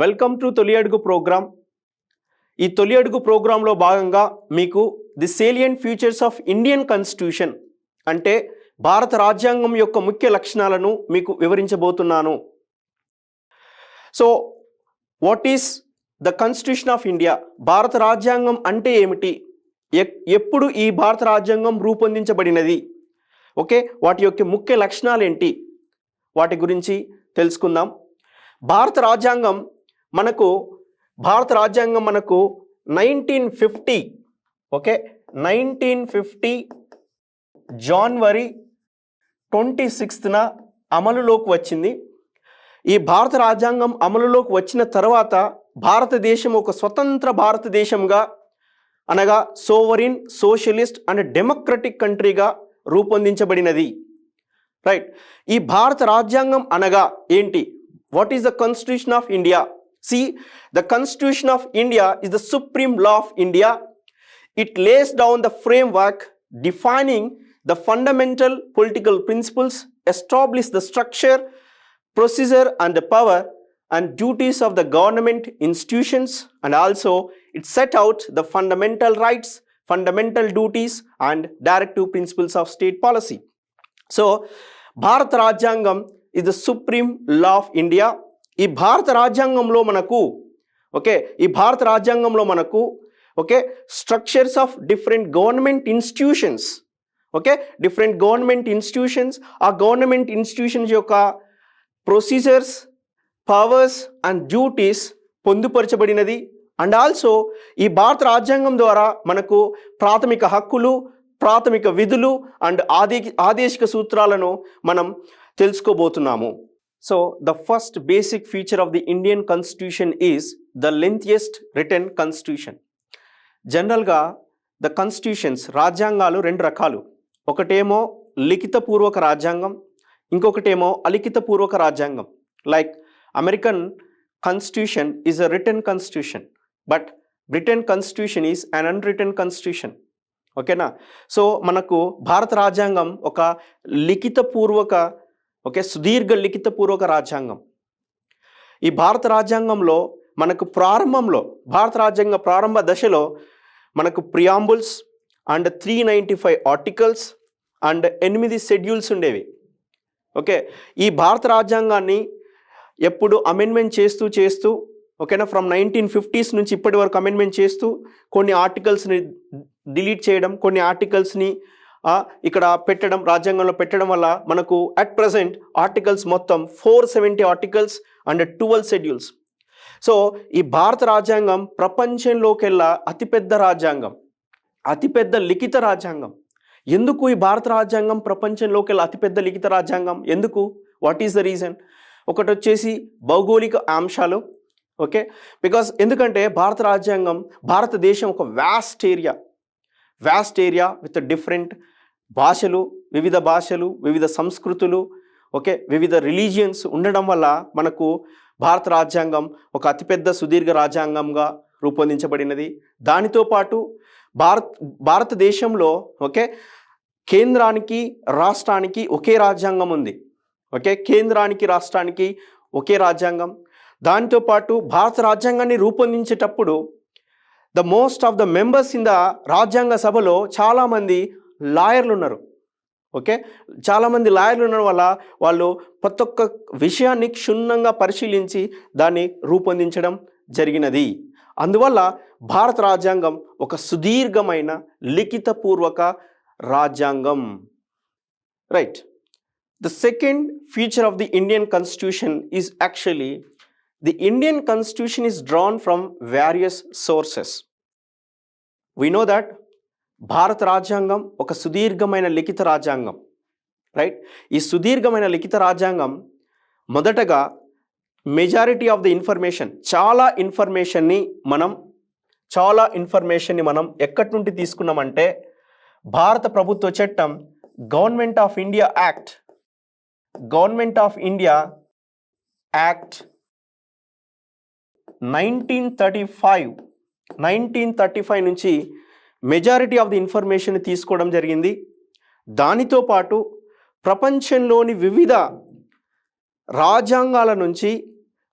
Welcome to Tholiadugu program. ఈ Tholiadugu ప్రోగ్రాంలో భాగంగా మీకు the salient features of Indian constitution అంటే భారత రాజ్యాంగం యొక్క ముఖ్య లక్షణాలను మీకు వివరించబోతున్నాను. So what is the constitution of India? భారత రాజ్యాంగం అంటే ఏమిటి? ఎప్పుడు ఈ భారత రాజ్యాంగం రూపొందించబడినది? ఓకే, వాటి యొక్క ముఖ్య లక్షణాలు ఏంటి? వాటి గురించి తెలుసుకుందాం. భారత రాజ్యాంగం మనకు 1950 ఓకే 1950 జనవరి 26న అమలులోకి వచ్చింది. ఈ భారత రాజ్యాంగం అమలులోకి వచ్చిన తర్వాత భారతదేశం ఒక స్వతంత్ర భారతదేశంగా అనగా సోవరిన్, సోషలిస్ట్ అండ్ డెమోక్రటిక్ కంట్రీగా రూపొందించబడినది. రైట్, ఈ భారత రాజ్యాంగం అనగా ఏంటి? What is the Constitution of India? See, the Constitution of India is the supreme law of India. It lays down the framework defining the fundamental political principles, establish the structure, procedure and the power and duties of the government institutions, and also it set out the fundamental rights, fundamental duties and directive principles of state policy. So, Bharat Rajyangam is the supreme law of India. ఈ భారత రాజ్యాంగంలో మనకు structures of different government institutions, different government institutions, ఆ government institutions యొక్క procedures, powers and duties పొందుపరచబడినది. And also ఈ భారత రాజ్యాంగం ద్వారా మనకు ప్రాథమిక హక్కులు, ప్రాథమిక విధులు అండ్ ఆదేశిక సూత్రాలను మనం తెలుసుకోబోతున్నాము. So the first basic feature of the Indian Constitution is the lengthiest written constitution. జనరల్గా ద కాన్స్టిట్యూషన్స్, రాజ్యాంగాలు రెండు రకాలు. ఒకటేమో లిఖితపూర్వక రాజ్యాంగం, ఇంకొకటేమో అలిఖితపూర్వక రాజ్యాంగం. Like American constitution is a written constitution, but Britain constitution is an unwritten constitution. ఓకేనా? సో మనకు భారత రాజ్యాంగం ఒక లిఖితపూర్వక సుదీర్ఘ లిఖితపూర్వక రాజ్యాంగం. ఈ భారత రాజ్యాంగంలో మనకు భారత రాజ్యాంగ ప్రారంభ దశలో మనకు preambles and 395 articles and 8 schedules ఉండేవి. ఓకే, ఈ భారత రాజ్యాంగాన్ని ఎప్పుడు అమెండ్మెంట్ చేస్తూ ఓకేనా, ఫ్రమ్ 1950s నుంచి ఇప్పటి వరకు అమెండ్మెంట్ చేస్తూ కొన్ని ఆర్టికల్స్ని డిలీట్ చేయడం, కొన్ని ఆర్టికల్స్ని ఇక్కడ పెట్టడం, రాజ్యాంగంలో పెట్టడం వల్ల మనకు అట్ ప్రజెంట్ ఆర్టికల్స్ మొత్తం 470 ఆర్టికల్స్ అండ్ 12 షెడ్యూల్స్. సో ఈ భారత రాజ్యాంగం ప్రపంచంలోకెల్లా అతిపెద్ద రాజ్యాంగం, అతిపెద్ద లిఖిత రాజ్యాంగం. ఎందుకు ఈ భారత రాజ్యాంగం ప్రపంచంలోకెల్లా అతిపెద్ద లిఖిత రాజ్యాంగం? ఎందుకు? What is the reason? ఒకటి వచ్చేసి భౌగోళిక అంశాలు. ఓకే, బికాస్ ఎందుకంటే భారతదేశం ఒక వ్యాస్ట్ ఏరియా విత్ డిఫరెంట్ భాషలు, వివిధ సంస్కృతులు, వివిధ రిలీజియన్స్ ఉండడం వల్ల మనకు భారత రాజ్యాంగం ఒక అతిపెద్ద సుదీర్ఘ రాజ్యాంగంగా రూపొందించబడినది. దానితో పాటు భారతదేశంలో కేంద్రానికి రాష్ట్రానికి ఒకే రాజ్యాంగం ఉంది. కేంద్రానికి రాష్ట్రానికి ఒకే రాజ్యాంగం. దానితో పాటు భారత రాజ్యాంగాన్ని రూపొందించేటప్పుడు the most of the members in the రాజ్యాంగ సభలో చాలామంది లాయర్లు ఉన్నారు. చాలామంది లాయర్లు ఉండడం వల్ల వాళ్ళు ప్రతి ఒక్క విషయాన్ని క్షుణ్ణంగా పరిశీలించి దాన్ని రూపొందించడం జరిగినది. అందువల్ల భారత రాజ్యాంగం ఒక సుదీర్ఘమైన లిఖితపూర్వక రాజ్యాంగం. Right, the second feature of the Indian constitution is actually the Indian Constitution is drawn from various sources. We know that భారత రాజ్యాంగం ఒక సుదీర్ఘమైన లిఖిత రాజ్యాంగం. రైట్, ఈ సుదీర్ఘమైన లిఖిత రాజ్యాంగం మొదటగా మెజారిటీ ఆఫ్ ద ఇన్ఫర్మేషన్, చాలా ఇన్ఫర్మేషన్ని మనం ఎక్కడి నుండి తీసుకున్నామంటే భారత ప్రభుత్వ చట్టం గవర్నమెంట్ ఆఫ్ ఇండియా యాక్ట్ 1935 నుంచి మెజారిటీ ఆఫ్ ది ఇన్ఫర్మేషన్ తీసుకోవడం జరిగింది. దానితో పాటు ప్రపంచంలోని వివిధ రాజ్యాంగాల నుంచి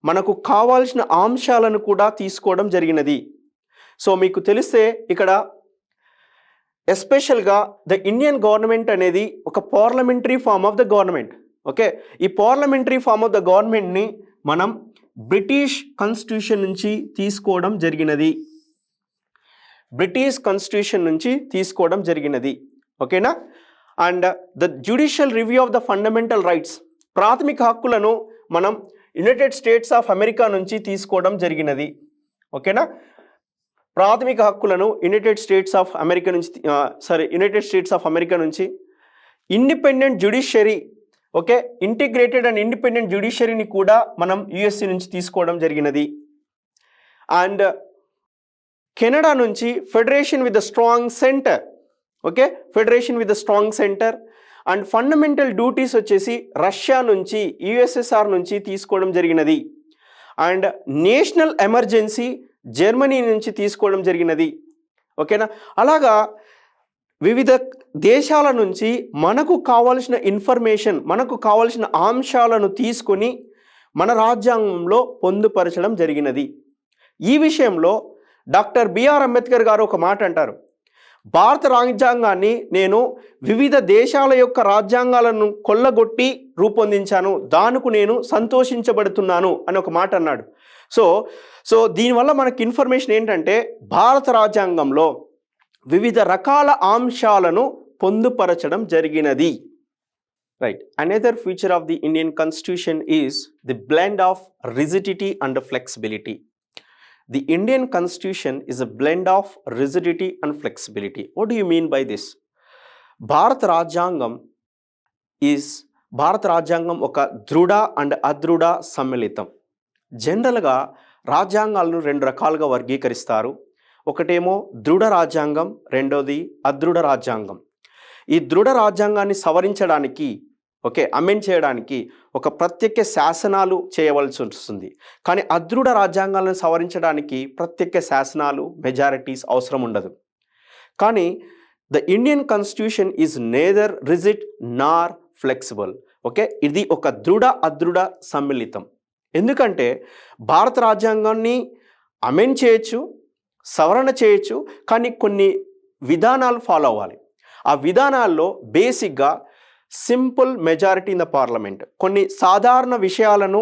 మనకు కావాల్సిన అంశాలను కూడా తీసుకోవడం జరిగినది. సో మీకు తెలిస్తే ఇక్కడ ఎస్పెషల్గా ద ఇండియన్ గవర్నమెంట్ అనేది ఒక parliamentary form of the government. Okay, ఈ పార్లమెంటరీ ఫామ్ ఆఫ్ ద గవర్నమెంట్ని మనం బ్రిటిష్ కాన్స్టిట్యూషన్ నుంచి తీసుకోవడం జరిగినది. బ్రిటిష్ కాన్స్టిట్యూషన్ నుంచి తీసుకోవడం జరిగినది. ఓకేనా. And the judicial review of the fundamental rights, ప్రాథమిక హక్కులను మనం యునైటెడ్ స్టేట్స్ ఆఫ్ అమెరికా నుంచి తీసుకోవడం జరిగినది. ఓకేనా. ప్రాథమిక హక్కులను యునైటెడ్ స్టేట్స్ ఆఫ్ అమెరికా నుంచి independent judiciary, okay, integrated and independent జ్యుడిషియరీని కూడా మనం యుఎస్సి నుంచి తీసుకోవడం జరిగినది. అండ్ కెనడా నుంచి federation with the strong centre, okay, federation with the strong centre. And fundamental duties వచ్చేసి రష్యా నుంచి, యుఎస్ఎస్ఆర్ నుంచి తీసుకోవడం జరిగినది. అండ్ నేషనల్ ఎమర్జెన్సీ జర్మనీ నుంచి తీసుకోవడం జరిగినది. ఓకేనా. అలాగా వివిధ దేశాల నుంచి మనకు కావాల్సిన ఇన్ఫర్మేషన్, మనకు కావాల్సిన అంశాలను తీసుకొని మన రాజ్యాంగంలో పొందుపరచడం జరిగినది. ఈ విషయంలో డాక్టర్ బిఆర్ అంబేద్కర్ గారు ఒక మాట అంటారు, భారత రాజ్యాంగాన్ని నేను వివిధ దేశాల యొక్క రాజ్యాంగాలను కొల్లగొట్టి రూపొందించాను, దానికి నేను సంతోషించబడుతున్నాను అని ఒక మాట అన్నాడు. సో దీనివల్ల మనకి ఇన్ఫర్మేషన్ ఏంటంటే భారత రాజ్యాంగంలో వివిధ రకాల అంశాలను పొందుపరచడం జరిగినది. Right. Another feature of the Indian constitution is the blend of rigidity and flexibility. The Indian Constitution is a blend of rigidity and flexibility. What do you mean by this? భారత రాజ్యాంగం ఒక దృఢ అండ్ అదృఢ సమ్మిళితం. జనరల్గా రాజ్యాంగాలను రెండు రకాలుగా వర్గీకరిస్తారు. ఒకటేమో దృఢ రాజ్యాంగం, రెండోది అదృఢ రాజ్యాంగం. ఈ దృఢ రాజ్యాంగాన్ని సవరించడానికి, ఓకే, అమెండ్ చేయడానికి ఒక ప్రత్యేక శాసనాలు చేయవలసి వస్తుంది. కానీ అదృఢ రాజ్యాంగాలను సవరించడానికి ప్రత్యేక శాసనాలు, మెజారిటీస్ అవసరం ఉండదు. కానీ the Indian constitution is neither rigid Nar flexible. Okay, ఇది ఒక దృఢ అదృఢ సమ్మిళితం. ఎందుకంటే భారత రాజ్యాంగాన్ని అమెండ్ చేయొచ్చు, సవరణ చేయొచ్చు, కానీ కొన్ని విధానాలు ఫాలో అవ్వాలి. ఆ విధానాల్లో బేసిక్గా simple majority in the parliament. కొన్ని సాధారణ విషయాలను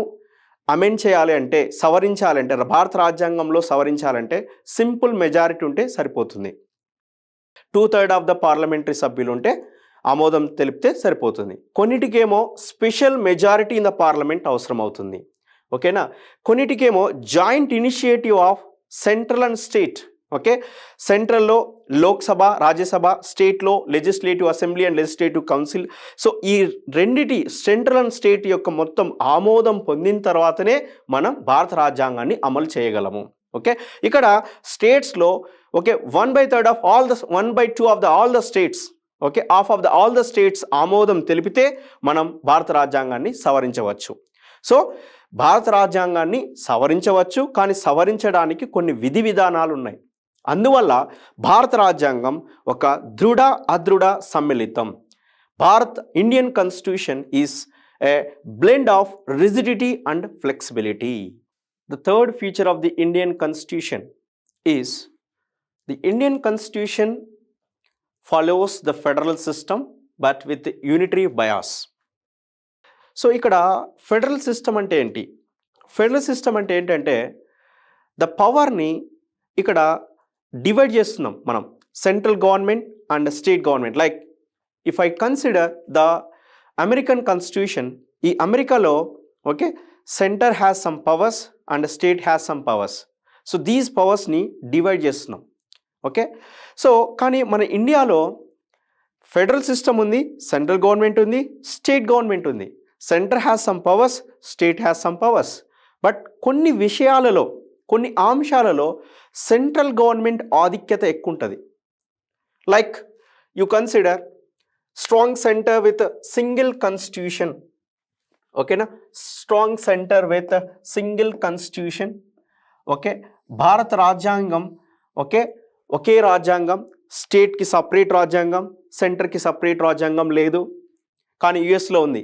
అమెండ్ చేయాలి అంటే, సవరించాలంటే, భారత రాజ్యాంగంలో సవరించాలంటే సింపుల్ మెజారిటీ ఉంటే సరిపోతుంది. 2/3 ఆఫ్ ద పార్లమెంటరీ సభ్యులు ఉంటే ఆమోదం తెలిపితే సరిపోతుంది. కొన్నిటికేమో special majority in the parliament అవసరం అవుతుంది. ఓకేనా. కొన్నిటికేమో joint initiative of central and state. Okay, సెంట్రల్లో లోక్సభ, రాజ్యసభ, స్టేట్లో legislative assembly and legislative council. So ఈ రెండిటి సెంట్రల్ అండ్ స్టేట్ యొక్క మొత్తం ఆమోదం పొందిన తర్వాతనే మనం భారత రాజ్యాంగాన్ని అమలు చేయగలము. ఓకే, ఇక్కడ స్టేట్స్లో okay 1/3 of all the states, okay, of all the states ఆమోదం తెలిపితే మనం భారత రాజ్యాంగాన్ని సవరించవచ్చు. సో భారత రాజ్యాంగాన్ని సవరించవచ్చు, కానీ సవరించడానికి కొన్ని విధి విధానాలు ఉన్నాయి. అందువల్ల భారత రాజ్యాంగం ఒక దృఢ అదృఢ సమ్మిళితం. Indian constitution is a blend of rigidity and flexibility. The third feature of the Indian constitution is the Indian constitution follows the federal system but with unitary bias. So ఇక్కడ ఫెడరల్ సిస్టమ్ అంటే ఏంటి? Federal system అంటే ఏంటంటే the పవర్ని ఇక్కడ divide చేస్తున్నాం మనం, central government and state government. Like if I consider the American constitution, ఈ అమెరికాలో okay centre has some powers and state has some powers. So these పవర్స్ని డివైడ్ చేస్తున్నాం. ఓకే, సో కానీ మన ఇండియాలో ఫెడరల్ సిస్టమ్ ఉంది, సెంట్రల్ గవర్నమెంట్ ఉంది, state government ఉంది. Centre has some powers, state has some powers. But కొన్ని విషయాలలో, కొన్ని అంశాలలో సెంట్రల్ గవర్నమెంట్ ఆధిక్యత ఎక్కువ ఉంటుంది. Like you consider strong centre with single constitution. ఓకేనా, strong centre with single constitution. Okay, భారత రాజ్యాంగం ఓకే ఒకే రాజ్యాంగం, స్టేట్కి సపరేట్ రాజ్యాంగం, సెంటర్కి సపరేట్ రాజ్యాంగం లేదు. కానీ యుఎస్లో ఉంది.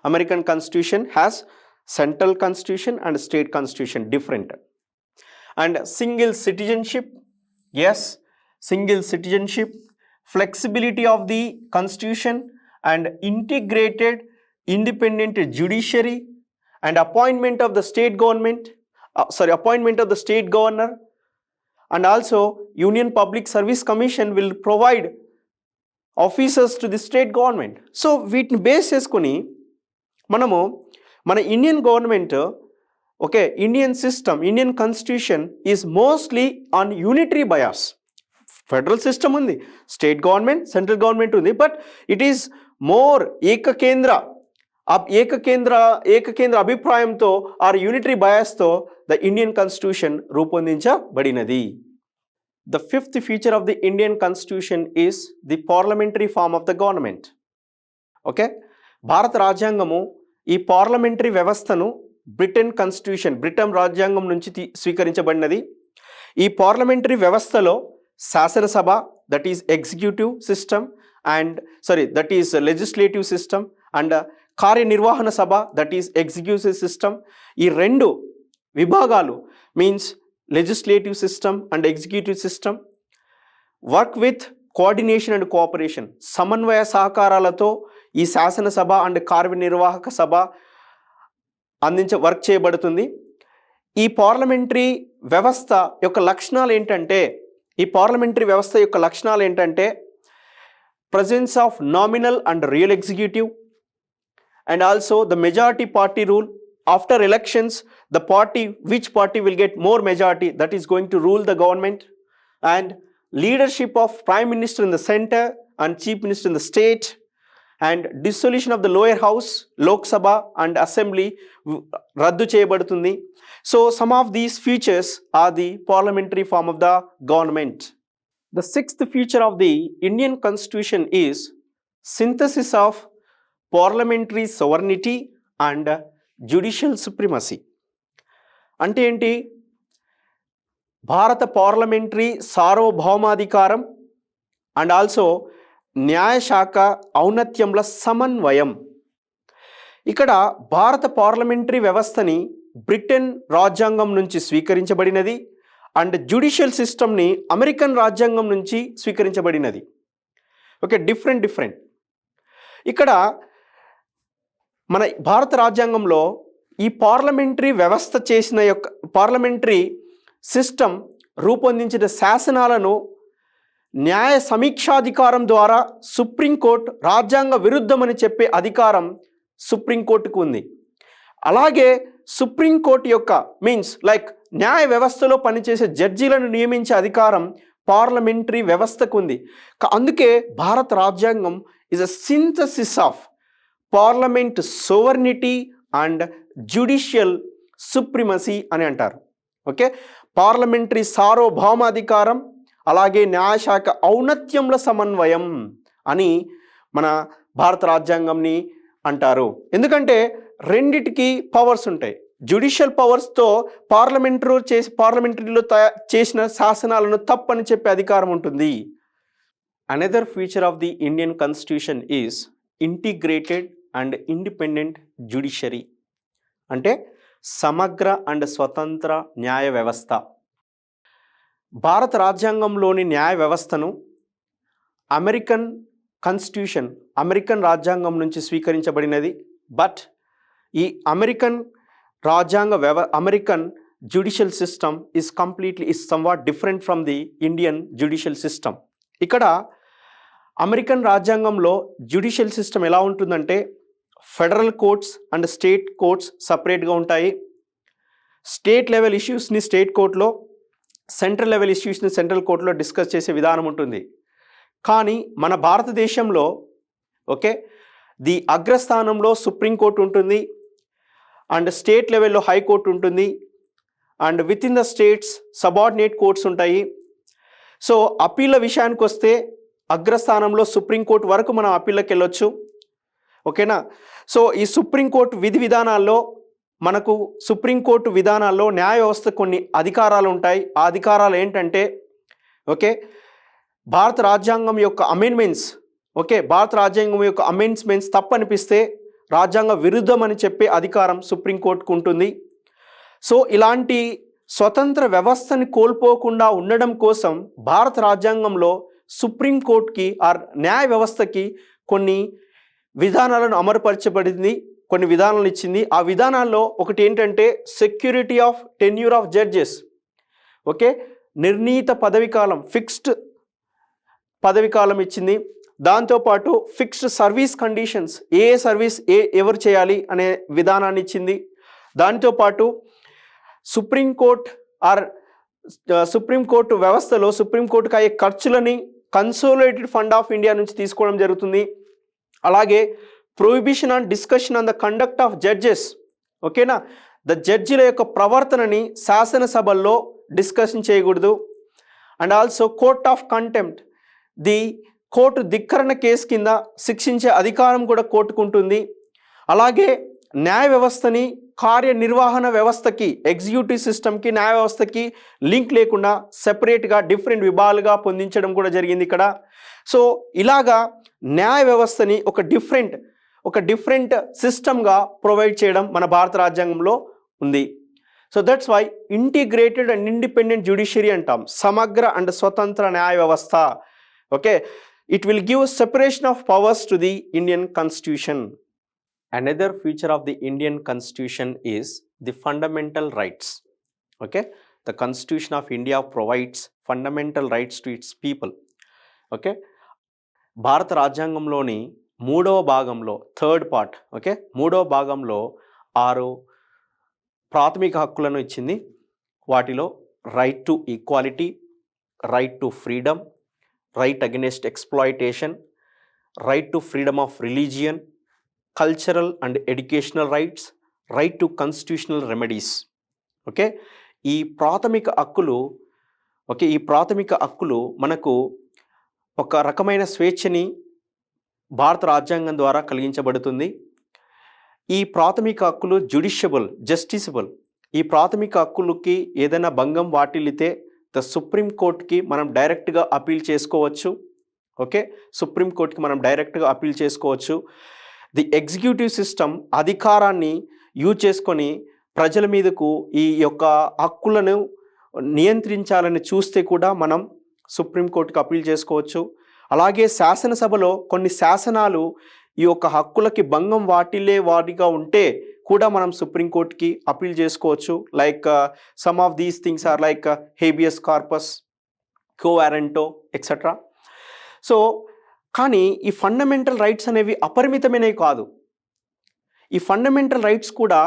American constitution has Central constitution and state constitution different. And single citizenship, yes, single citizenship, flexibility of the constitution and integrated independent judiciary and appointment of the state government, appointment of the state governor, and also Union Public Service Commission will provide officers to the state government. So వీటిని base చేసుకుని మనము మన Indian government okay Indian system Indian constitution is mostly on unitary bias. Federal system ఉంది, state government, central government ఉంది, but it is more ఏకకేంద్ర అభిప్రాయంతో or unitary బయాస్తో the Indian constitution రూపొందించబడినది. The fifth feature of the Indian Constitution is the parliamentary form of the government. Okay, భారత రాజ్యాంగము ఈ parliamentary వ్యవస్థను బ్రిటన్ రాజ్యాంగం నుంచి స్వీకరించబడినది. ఈ పార్లమెంటరీ వ్యవస్థలో శాసనసభ, that is executive system, that is legislative system, and కార్యనిర్వహణ సభ, దట్ ఈస్ ఎగ్జిక్యూటివ్ సిస్టమ్. ఈ రెండు విభాగాలు means legislative system and executive system work with coordination and cooperation. సమన్వయ సహకారాలతో ఈ శాసనసభ అండ్ కార్యనిర్వాహక సభ వర్క్ చేయబడుతుంది. ఈ పార్లమెంటరీ వ్యవస్థ యొక్క లక్షణాలు ఏంటంటే presence of nominal and real executive, and also the majority party rule. After elections, which party will get more majority, that is going to rule the government, and leadership of prime minister in the center and chief minister in the state, and dissolution of the lower house, Lok Sabha and assembly raddu cheyabadutundi. So some of these features are the parliamentary form of the government. The sixth feature of the Indian Constitution is synthesis of parliamentary sovereignty and judicial supremacy. అంటే ఏంటి? భారత parliamentary సార్వభౌమాధికారం and also న్యాయశాఖ ఔన్నత్యంల సమన్వయం. ఇక్కడ భారత parliamentary వ్యవస్థని Britain రాజ్యాంగం నుంచి స్వీకరించబడినది అండ్ జ్యుడిషియల్ సిస్టమ్ని అమెరికన్ రాజ్యాంగం నుంచి స్వీకరించబడినది. Okay, different. ఇక్కడ మన భారత రాజ్యాంగంలో ఈ పార్లమెంటరీ వ్యవస్థ పార్లమెంటరీ సిస్టమ్ రూపొందించిన శాసనాలను న్యాయ సమీక్షాధికారం ద్వారా సుప్రీంకోర్టు రాజ్యాంగ విరుద్ధమని చెప్పే అధికారం సుప్రీంకోర్టుకు ఉంది. అలాగే సుప్రీంకోర్టు యొక్క న్యాయ వ్యవస్థలో పనిచేసే జడ్జీలను నియమించే అధికారం పార్లమెంటరీ వ్యవస్థకు ఉంది. అందుకే భారత రాజ్యాంగం is a synthesis of parliament sovereignty and judicial supremacy అని అంటారు. ఓకే, పార్లమెంటరీ సార్వభౌమాధికారం అలాగే న్యాయశాఖ ఔన్నత్యంల సమన్వయం అని మన భారత రాజ్యాంగంని అంటారు. ఎందుకంటే రెండిటికి పవర్స్ ఉంటాయి. జ్యుడిషియల్ పవర్స్తో పార్లమెంటరీలో చేసిన శాసనాలను తప్పని చెప్పే అధికారం ఉంటుంది. Another feature of the Indian constitution is integrated and independent judiciary. అంటే సమగ్ర అండ్ స్వతంత్ర న్యాయ వ్యవస్థ. భారత రాజ్యాంగంలోని న్యాయ వ్యవస్థను అమెరికన్ రాజ్యాంగం నుంచి స్వీకరించబడినది. బట్ ఈ American judicial system is somewhat different from the Indian judicial system. ఇక్కడ అమెరికన్ రాజ్యాంగంలో జ్యుడిషియల్ సిస్టమ్ ఎలా ఉంటుందంటే federal courts and state courts సపరేట్గా ఉంటాయి. స్టేట్ లెవెల్ ఇష్యూస్ని స్టేట్ కోర్టులో, సెంట్రల్ లెవెల్ ఇష్యూస్ని సెంట్రల్ కోర్టులో డిస్కస్ చేసే విధానం ఉంటుంది. కానీ మన భారతదేశంలో ది అగ్రస్థానంలో సుప్రీంకోర్టు ఉంటుంది అండ్ స్టేట్ లెవెల్లో హైకోర్టు ఉంటుంది and with in the states subordinate courts ఉంటాయి. సో అప్పీళ్ళ విషయానికి వస్తే అగ్రస్థానంలో సుప్రీంకోర్టు వరకు మనం అప్పీళ్ళకి వెళ్ళొచ్చు. ఓకేనా? సో ఈ సుప్రీంకోర్టు విధానాల్లో న్యాయ వ్యవస్థ కొన్ని అధికారాలు ఉంటాయి. ఆ అధికారాలు ఏంటంటే భారత రాజ్యాంగం యొక్క అమెండ్మెంట్స్ తప్పనిపిస్తే రాజ్యాంగ విరుద్ధం అని చెప్పే అధికారం సుప్రీంకోర్టుకు ఉంటుంది. సో ఇలాంటి స్వతంత్ర వ్యవస్థని కోల్పోకుండా ఉండడం కోసం భారత రాజ్యాంగంలో సుప్రీంకోర్టుకి న్యాయ వ్యవస్థకి కొన్ని విధానాలను అమలుపరచబడింది, కొన్ని విధానాలను ఇచ్చింది. ఆ విధానాల్లో ఒకటి ఏంటంటే security of tenure of judges. Okay, నిర్ణీత పదవికాలం, ఫిక్స్డ్ పదవికాలం ఇచ్చింది. దాంతోపాటు ఫిక్స్డ్ సర్వీస్ కండిషన్స్, ఏ సర్వీస్ ఎవరు చేయాలి అనే విధానాన్ని ఇచ్చింది. దాంతోపాటు సుప్రీంకోర్టు వ్యవస్థలో సుప్రీంకోర్టుకు అయ్యే ఖర్చులని కన్సోలిడేటెడ్ ఫండ్ ఆఫ్ ఇండియా నుంచి తీసుకోవడం జరుగుతుంది. అలాగే prohibition on discussion on the conduct of judges. ఓకేనా, జడ్జిల యొక్క ప్రవర్తనని శాసనసభల్లో డిస్కషన్ చేయకూడదు. And also court of contempt, court ధిక్కరణ కేసు కింద శిక్షించే అధికారం కూడా కోర్టుకుంటుంది. అలాగే న్యాయ వ్యవస్థని కార్యనిర్వహణ వ్యవస్థకి, ఎగ్జిక్యూటివ్ సిస్టమ్కి న్యాయ వ్యవస్థకి లింక్ లేకుండా సెపరేట్గా డిఫరెంట్ విభాగాలుగా పొందించడం కూడా జరిగింది ఇక్కడ. సో ఇలాగా న్యాయ వ్యవస్థని ఒక డిఫరెంట్ సిస్టమ్గా ప్రొవైడ్ చేయడం మన భారత రాజ్యాంగంలో ఉంది. So that's why integrated and independent judiciary అంటాం, సమగ్ర అండ్ స్వతంత్ర న్యాయ వ్యవస్థ. Okay, it will give separation of powers to the Indian Constitution. Another feature of the Indian Constitution is the fundamental rights. Okay, the Constitution of India provides fundamental rights to its people. Okay, భారత రాజ్యాంగంలోని 3వ భాగంలో, third part, okay, 3వ భాగంలో 6 ప్రాథమిక హక్కులను ఇచ్చింది. వాటిలో right to equality, right to freedom, right against exploitation, right to freedom of religion, cultural and educational rights, right to constitutional remedies. Okay, ఈ ప్రాథమిక హక్కులు మనకు ఒక రకమైన స్వేచ్ఛని భారత రాజ్యాంగం ద్వారా కలిగించబడుతుంది. ఈ ప్రాథమిక హక్కులు జస్టిసబుల్. ఈ ప్రాథమిక హక్కులకి ఏదైనా భంగం వాటిల్లితే సుప్రీంకోర్టుకి మనం డైరెక్ట్గా అపీల్ చేసుకోవచ్చు. ఓకే, సుప్రీంకోర్టుకి మనం డైరెక్ట్గా అపీల్ చేసుకోవచ్చు. ది ఎగ్జిక్యూటివ్ సిస్టమ్ అధికారాన్ని యూజ్ చేసుకొని ప్రజల మీదకు ఈ యొక్క హక్కులను నియంత్రించాలని చూస్తే కూడా మనం సుప్రీంకోర్టుకి అపీల్ చేసుకోవచ్చు. అలాగే శాసనసభలో కొన్ని శాసనాలు ఈ యొక్క హక్కులకి భంగం వాటిగా ఉంటే కూడా మనం సుప్రీంకోర్టుకి అపీల్ చేసుకోవచ్చు. Like some of these things are like habeas corpus, quo warranto etcetera. So కానీ ఈ ఫండమెంటల్ రైట్స్ అనేవి అపరిమితమైనవి కాదు. ఈ ఫండమెంటల్ రైట్స్ కూడా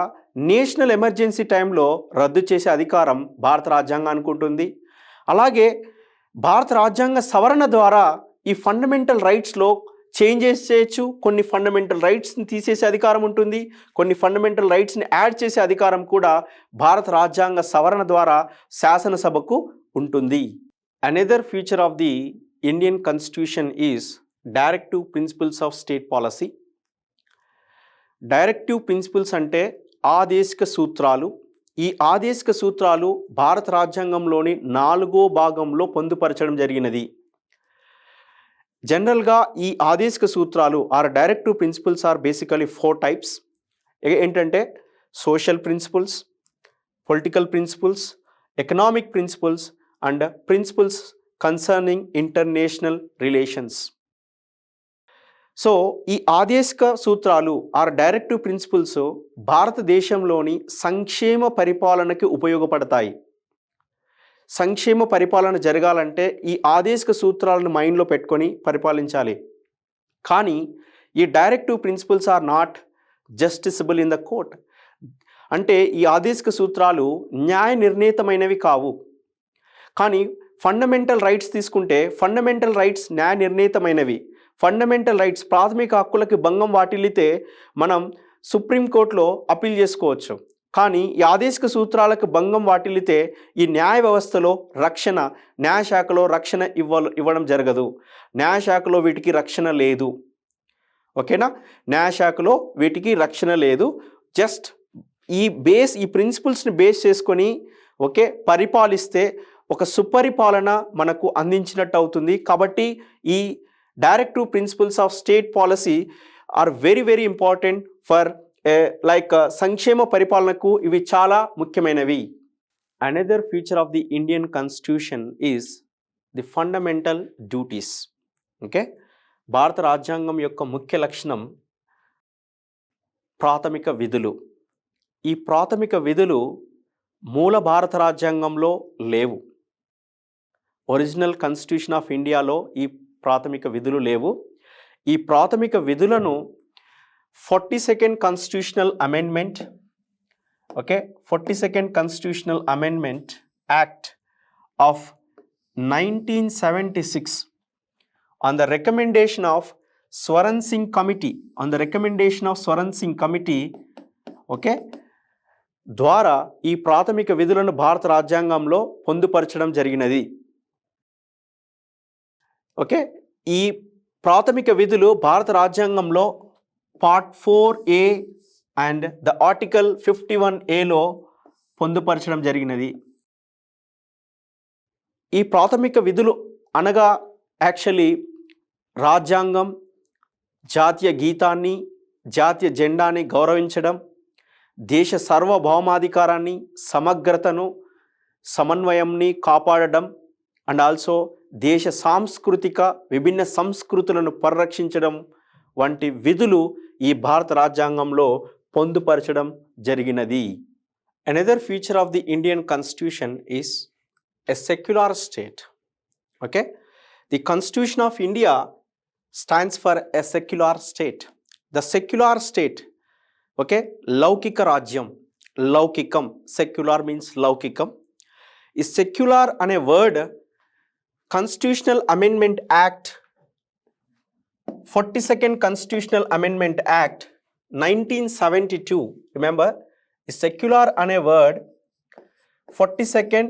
నేషనల్ ఎమర్జెన్సీ టైంలో రద్దు చేసే అధికారం భారత రాజ్యాంగానికి ఉంటుంది. అలాగే భారత రాజ్యాంగ సవరణ ద్వారా ఈ ఫండమెంటల్ రైట్స్లో చేంజెస్ చేయొచ్చు. కొన్ని ఫండమెంటల్ రైట్స్ని తీసేసే అధికారం ఉంటుంది, కొన్ని ఫండమెంటల్ రైట్స్ని యాడ్ చేసే అధికారం కూడా భారత రాజ్యాంగ సవరణ ద్వారా శాసనసభకు ఉంటుంది. Another feature of the Indian constitution is directive principles of state policy. Directive principles అంటే ఆదేశిక సూత్రాలు. ఈ ఆదేశిక సూత్రాలు భారత రాజ్యాంగంలోని 4వ భాగంలో పొందుపరచడం జరిగినది. జనరల్గా ఈ ఆదేశిక సూత్రాలు directive principles are basically 4 types. ఏంటంటే social principles, political principles, economic principles and principles concerning international relations. So ఈ ఆదేశిక సూత్రాలు డైరెక్టివ్ ప్రిన్సిపల్స్ భారతదేశంలోని సంక్షేమ పరిపాలనకి ఉపయోగపడతాయి. సంక్షేమ పరిపాలన జరగాలంటే ఈ ఆదేశిక సూత్రాలను మైండ్లో పెట్టుకొని పరిపాలించాలి. కానీ ఈ directive principles are not justiciable in the court. అంటే ఈ ఆదేశిక సూత్రాలు న్యాయ నిర్ణీతమైనవి కావు. కానీ ఫండమెంటల్ రైట్స్ తీసుకుంటే ఫండమెంటల్ రైట్స్ న్యాయ నిర్ణీతమైనవి. ఫండమెంటల్ రైట్స్ ప్రాథమిక హక్కులకి భంగం వాటిల్లితే మనం సుప్రీంకోర్టులో అపీల్ చేసుకోవచ్చు. కానీ ఈ ఆదేశిక సూత్రాలకు భంగం వాటిల్లితే ఈ న్యాయ వ్యవస్థలో న్యాయశాఖలో రక్షణ ఇవ్వడం జరగదు. న్యాయశాఖలో వీటికి రక్షణ లేదు. ఓకేనా, న్యాయశాఖలో వీటికి రక్షణ లేదు. జస్ట్ ఈ ప్రిన్సిపల్స్ని బేస్ చేసుకొని పరిపాలిస్తే ఒక సుపరిపాలన మనకు అందించినట్టు అవుతుంది. కాబట్టి ఈ directive principles of state policy are very very important for సంక్షేమ పరిపాలనకు ఇవి చాలా ముఖ్యమైనవి. Another feature of the Indian constitution is the fundamental duties. Okay, భారత రాజ్యాంగం యొక్క ముఖ్య లక్షణం ప్రాథమిక విధులు. ఈ ప్రాథమిక విధులు మూల భారత రాజ్యాంగంలో లేవు. ఒరిజినల్ కాన్స్టిట్యూషన్ ఆఫ్ ఇండియాలో ఈ ప్రాథమిక విధులు లేవు. ఈ ప్రాథమిక విధులను 42nd constitutional amendment, okay, 42nd constitutional amendment act of 1976 on the recommendation of Swaran Singh Committee, okay, ద్వారా ఈ ప్రాథమిక విధులను భారత రాజ్యాంగంలో పొందుపరచడం జరిగినది. ఓకే, ఈ ప్రాథమిక విధులు భారత రాజ్యాంగంలో part 4A and the article 51Aలో పొందుపరచడం జరిగినది. ఈ ప్రాథమిక విధులు అనగా యాక్చువల్లీ రాజ్యాంగం, జాతీయ గీతాన్ని, జాతీయ జెండాని గౌరవించడం, దేశ సార్వభౌమాధికారాన్ని, సమగ్రతను, సమన్వయంని కాపాడడం అండ్ ఆల్సో దేశ సాంస్కృతిక విభిన్న సంస్కృతులను పరిరక్షించడం వంటి విధులు ఈ భారత రాజ్యాంగంలో పొందుపరచడం జరిగినది. Another feature of the Indian constitution is a secular state. Okay, the constitution of India stands for a secular state. The secular state, okay, లౌకిక రాజ్యం, లౌకికం, సెక్యులర్ మీన్స్ లౌకికం. ఈ సెక్యులర్ అనే word constitutional amendment act 42nd constitutional amendment act 1972, remember ఈ secular అనే word 42nd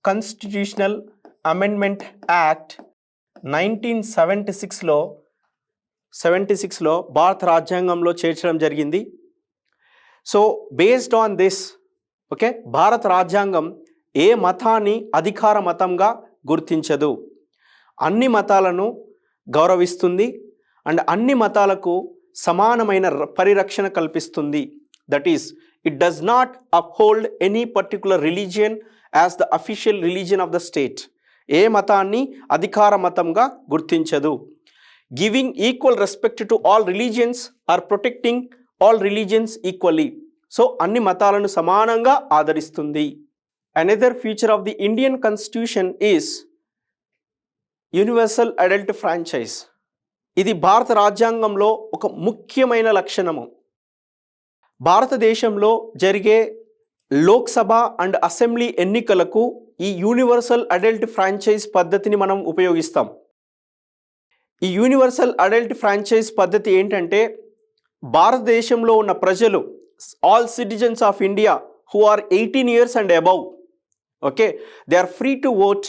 constitutional amendment act 1976లో భారత రాజ్యాంగంలో చేర్చడం జరిగింది. So based on this, okay, భారత రాజ్యాంగం ఏ మతాన్ని అధికార మతంగా గుర్తించదు, అన్ని మతాలను గౌరవిస్తుంది అండ్ అన్ని మతాలకు సమానమైన పరిరక్షణ కల్పిస్తుంది. That is, it does not uphold any particular religion as the official religion of the state. ఏ మతాన్ని అధికార మతంగా గుర్తించదు. Giving equal respect to all religions or protecting all religions equally. So అన్ని మతాలను సమానంగా ఆదరిస్తుంది. Another feature of the Indian constitution is universal adult franchise. ఇది భారత రాజ్యాంగంలో ఒక ముఖ్యమైన లక్షణము. భారతదేశంలో జరిగే లోక్సభ అండ్ అసెంబ్లీ ఎన్నికలకు ఈ యూనివర్సల్ అడల్ట్ ఫ్రాంచైజ్ పద్ధతిని మనం ఉపయోగిస్తాం. ఈ యూనివర్సల్ అడల్ట్ ఫ్రాంచైజ్ పద్ధతి ఏంటంటే, భారతదేశంలో ఉన్న ప్రజలు, all citizens of India who are 18 years and above, okay, they are free to vote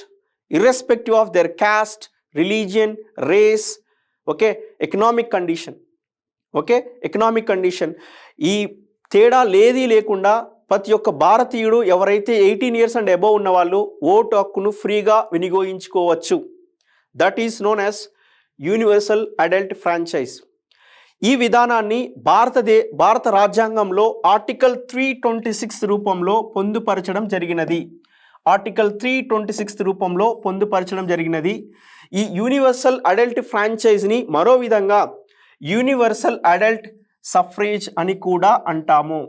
irrespective of their caste, religion, race, okay, economic condition, okay, economic condition. ఈ తేడా లేకుండా ప్రతి ఒక్క భారతీయుడు ఎవరైతే 18 years and above ఉన్న వాళ్ళు ఓటు హక్కును ఫ్రీగా వినియోగించుకోవచ్చు. That is known as universal adult franchise. ఈ విధానాన్ని భారత రాజ్యాంగంలో ఆర్టికల్ 326 రూపంలో పొందుపరచడం జరిగినది. ఆర్టికల్ 326 రూపంలో పొందుపరచడం జరిగినది. ఈ యూనివర్సల్ అడల్ట్ ఫ్రాంచైజ్ని మరో విధంగా యూనివర్సల్ అడల్ట్ సఫ్రేజ్ అని కూడా అంటాము.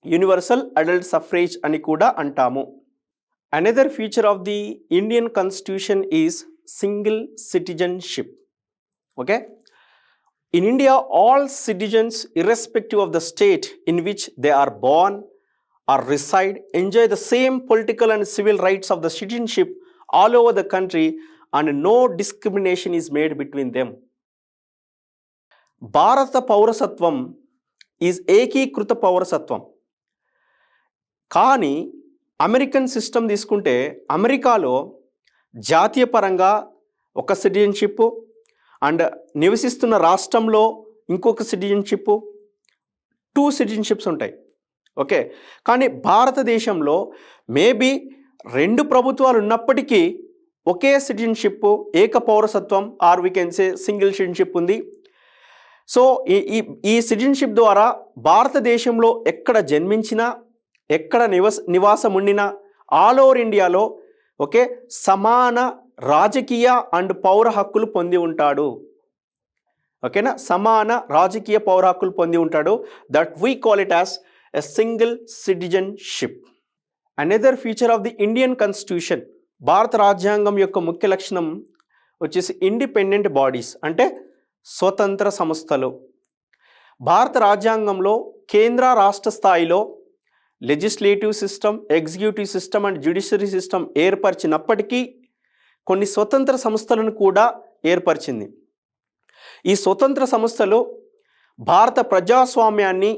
యూనివర్సల్ అడల్ట్ సఫ్రేజ్ అని కూడా అంటాము. Another feature of the Indian constitution is single citizenship. Okay, in India, all citizens, irrespective of the state in which they are born or reside, enjoy the same political and civil rights of the citizenship all over the country, and no discrimination is made between them. భారత పౌరసత్వం is ఏకీకృత పౌరసత్వం. కానీ American system తీసుకుంటే, అమెరికాలో జాతీయ పరంగా ఒక సిటిజన్షిప్ అండ్ నివసిస్తున్న రాష్ట్రంలో ఇంకొక సిటిజన్షిప్, 2 సిటిజన్షిప్స్ ఉంటాయి. ఓకే, కానీ భారతదేశంలో మేబీ 2 ప్రభుత్వాలు ఉన్నప్పటికీ ఒకే సిటిజన్షిప్, ఏక పౌరసత్వం, or we can say single citizenship ఉంది. సో ఈ సిటిజన్షిప్ ద్వారా భారతదేశంలో ఎక్కడ జన్మించినా, ఎక్కడ నివాసం ఉండినా ఆల్ ఓవర్ ఇండియాలో ఓకే సమాన రాజకీయ అండ్ పౌర హక్కులు పొంది ఉంటాడు. ఓకేనా, సమాన రాజకీయ పౌర హక్కులు పొంది ఉంటాడు. That we call it as a single citizenship. Another feature of the Indian constitution, భారత రాజ్యాంగం యొక్క ముఖ్య లక్షణం వచ్చేసి ఇండిపెండెంట్ బాడీస్, అంటే స్వతంత్ర సంస్థలు. భారత రాజ్యాంగంలో కేంద్ర రాష్ట్ర స్థాయిలో legislative system, executive system and judiciary system ఏర్పరిచినప్పటికీ కొన్ని స్వతంత్ర సంస్థలను కూడా ఏర్పరిచింది. ఈ స్వతంత్ర సంస్థలు భారత ప్రజాస్వామ్యాన్ని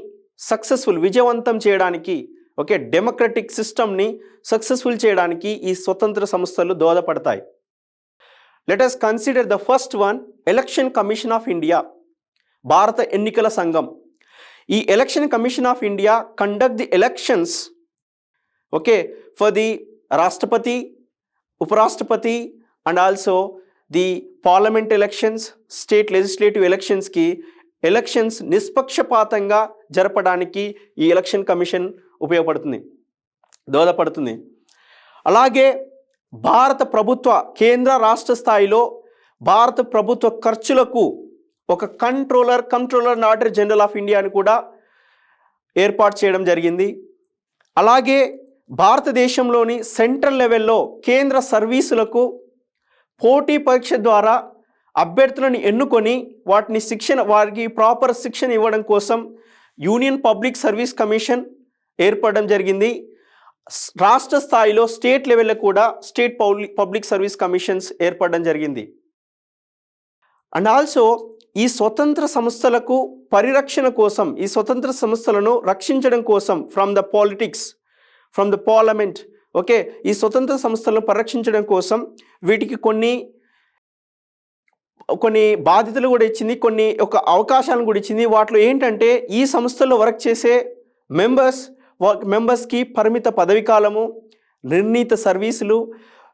విజయవంతం చేయడానికి, ఓకే డెమోక్రటిక్ సిస్టమ్ని సక్సెస్ఫుల్ చేయడానికి ఈ స్వతంత్ర సంస్థలు దోహదపడతాయి. Let us consider the first one, election commission of India, భారత ఎన్నికల సంఘం. ఈ election commission of India conduct the elections okay for the రాష్ట్రపతి, ఉపరాష్ట్రపతి and also the parliament elections, state legislative ఎలక్షన్స్కి ఎలక్షన్స్ నిష్పక్షపాతంగా జరపడానికి ఈ ఎలక్షన్ కమిషన్ దోహదపడుతుంది. అలాగే భారత ప్రభుత్వ కేంద్ర రాష్ట్ర స్థాయిలో భారత ప్రభుత్వ ఖర్చులకు ఒక controller and auditor general of ఇండియాని కూడా ఏర్పాటు చేయడం జరిగింది. అలాగే భారతదేశంలోని సెంట్రల్ లెవెల్లో కేంద్ర సర్వీసులకు పోటీ పరీక్ష ద్వారా అభ్యర్థులను ఎన్నుకొని వారికి ప్రాపర్ శిక్షణ ఇవ్వడం కోసం యూనియన్ పబ్లిక్ సర్వీస్ కమిషన్ ఏర్పడడం జరిగింది. రాష్ట్ర స్థాయిలో స్టేట్ లెవెల్లో కూడా స్టేట్ పబ్లిక్ సర్వీస్ కమిషన్స్ ఏర్పడడం జరిగింది. అండ్ ఆల్సో ఈ స్వతంత్ర సంస్థలకు పరిరక్షణ కోసం, ఈ స్వతంత్ర సంస్థలను రక్షించడం కోసం from the politics, from the parliament, okay ఈ స్వతంత్ర సంస్థలను పరిరక్షించడం కోసం వీటికి కొన్ని బాధ్యతలు కూడా ఇచ్చింది, కొన్ని అవకాశాలను కూడా ఇచ్చింది. వాటిలో ఏంటంటే ఈ సంస్థల్లో వర్క్ చేసే మెంబర్స్కి పరిమిత పదవి కాలము, నిర్ణీత సర్వీసులు,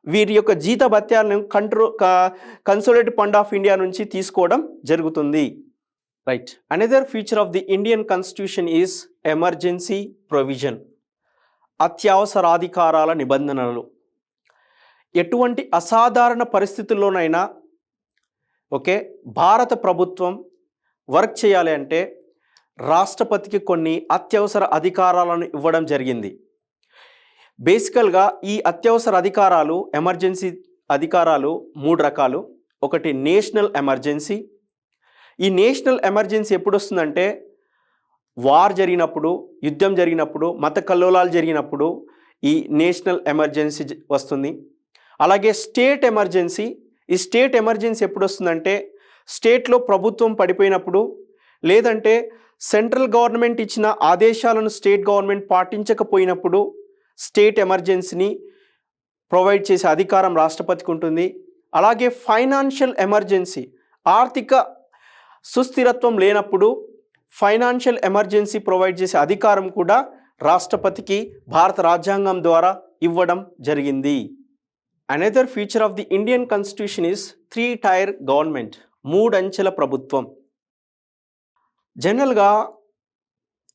వీరి యొక్క జీత భత్యాలను కన్సోలిడేటెడ్ ఫండ్ ఆఫ్ ఇండియా నుంచి తీసుకోవడం జరుగుతుంది. Right. Another feature of the Indian constitution is emergency provision, అత్యవసరాధికారాల నిబంధనలు. ఎటువంటి అసాధారణ పరిస్థితుల్లోనైనా ఓకే భారత ప్రభుత్వం వర్క్ చేయాలి అంటే రాష్ట్రపతికి కొన్ని అత్యవసర అధికారాలను ఇవ్వడం జరిగింది. బేసికల్గా ఈ అత్యవసర అధికారాలు, ఎమర్జెన్సీ అధికారాలు 3 రకాలు. ఒకటి నేషనల్ ఎమర్జెన్సీ. ఈ నేషనల్ ఎమర్జెన్సీ ఎప్పుడు వస్తుందంటే వార్ జరిగినప్పుడు, యుద్ధం జరిగినప్పుడు, మత కల్లోలాలు జరిగినప్పుడు ఈ నేషనల్ ఎమర్జెన్సీ వస్తుంది. అలాగే స్టేట్ ఎమర్జెన్సీ. ఈ స్టేట్ ఎమర్జెన్సీ ఎప్పుడు వస్తుందంటే స్టేట్లో ప్రభుత్వం పడిపోయినప్పుడు, లేదంటే సెంట్రల్ గవర్నమెంట్ ఇచ్చిన ఆదేశాలను స్టేట్ గవర్నమెంట్ పాటించకపోయినప్పుడు స్టేట్ ఎమర్జెన్సీని ప్రొవైడ్ చేసే అధికారం రాష్ట్రపతికి ఉంటుంది. అలాగే ఫైనాన్షియల్ ఎమర్జెన్సీ, ఆర్థిక సుస్థిరత్వం లేనప్పుడు ఫైనాన్షియల్ ఎమర్జెన్సీ ప్రొవైడ్ చేసే అధికారం కూడా రాష్ట్రపతికి భారత రాజ్యాంగం ద్వారా ఇవ్వడం జరిగింది. Another feature of the Indian constitution is 3-tier government, 3 అంచెల ప్రభుత్వం. జనరల్గా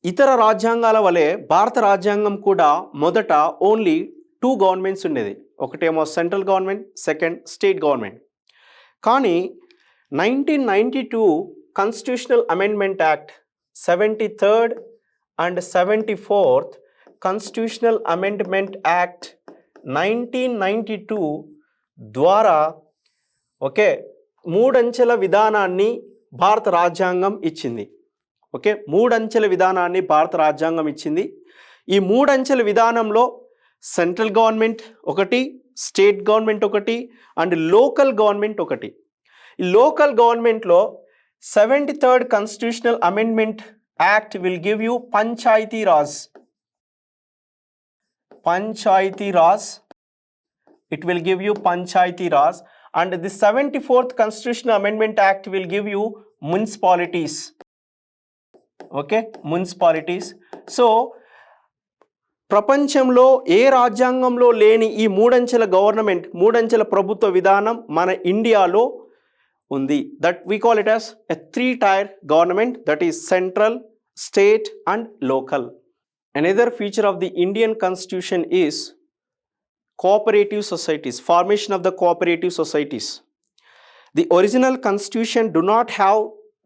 ఇతర రాజ్యాంగాల వలె భారత రాజ్యాంగం కూడా మొదట ఓన్లీ 2 గవర్నమెంట్స్ ఉండేది. ఒకటేమో central government, second state government. కానీ 1992 constitutional amendment act 73rd and 74th constitutional amendment act 1992 ద్వారా ఓకే 3 అంచెల విధానాన్ని భారత రాజ్యాంగం ఇచ్చింది. ఓకే 3 అంచెల విధానాన్ని భారత రాజ్యాంగం ఇచ్చింది. ఈ 3 అంచెల విధానంలో సెంట్రల్ గవర్నమెంట్ ఒకటి, స్టేట్ గవర్నమెంట్ ఒకటి అండ్ లోకల్ గవర్నమెంట్ ఒకటి. ఈ లోకల్ గవర్నమెంట్లో 73rd constitutional amendment act will give you panchayati raj. It will give you Panchayati Raj, and the 74th Constitutional Amendment Act will give you municipalities. Okay, municipalities. So, ప్రపంచంలో ఏ రాజ్యాంగంలో లేని ఈ 3 అంచెల government, 3 అంచెల ప్రభుత్వ విధానం మన ఇండియాలో ఉంది. That we call it as a 3-tier government, that is central, state and local. Another feature of the Indian constitution is cooperative societies, formation of the cooperative societies. The original constitution do not have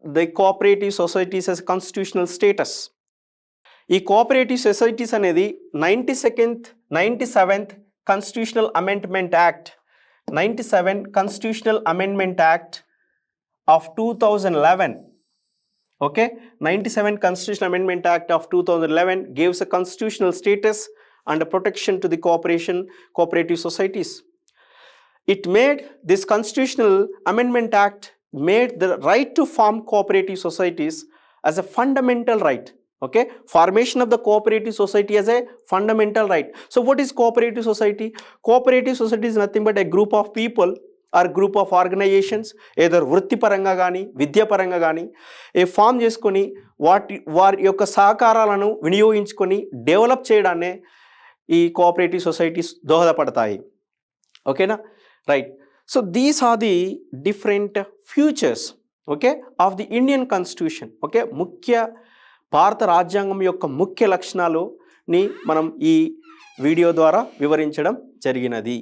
the cooperative societies as constitutional status. ఈ cooperative societies అనేది 97th constitutional amendment act 97 constitutional amendment act of 2011, okay, 97 Constitutional Amendment Act of 2011 gives a constitutional status and a protection to the cooperative societies. It made this Constitutional Amendment Act made the right to form cooperative societies as a fundamental right. Okay, formation of the cooperative society as a fundamental right. So what is cooperative society? Cooperative society is nothing but a group of people or group of organizations, either వృత్తిపరంగా కానీ విద్యాపరంగా కానీ form చేసుకొని వారి యొక్క సహకారాలను వినియోగించుకొని develop చేయడాన్నే ఈ cooperative societies దోహదపడతాయి. ఓకేనా, right. So these are the different futures, okay, of the Indian constitution. Okay, భారత రాజ్యాంగం యొక్క ముఖ్య లక్షణాలని మనం ఈ వీడియో ద్వారా వివరించడం జరిగినది.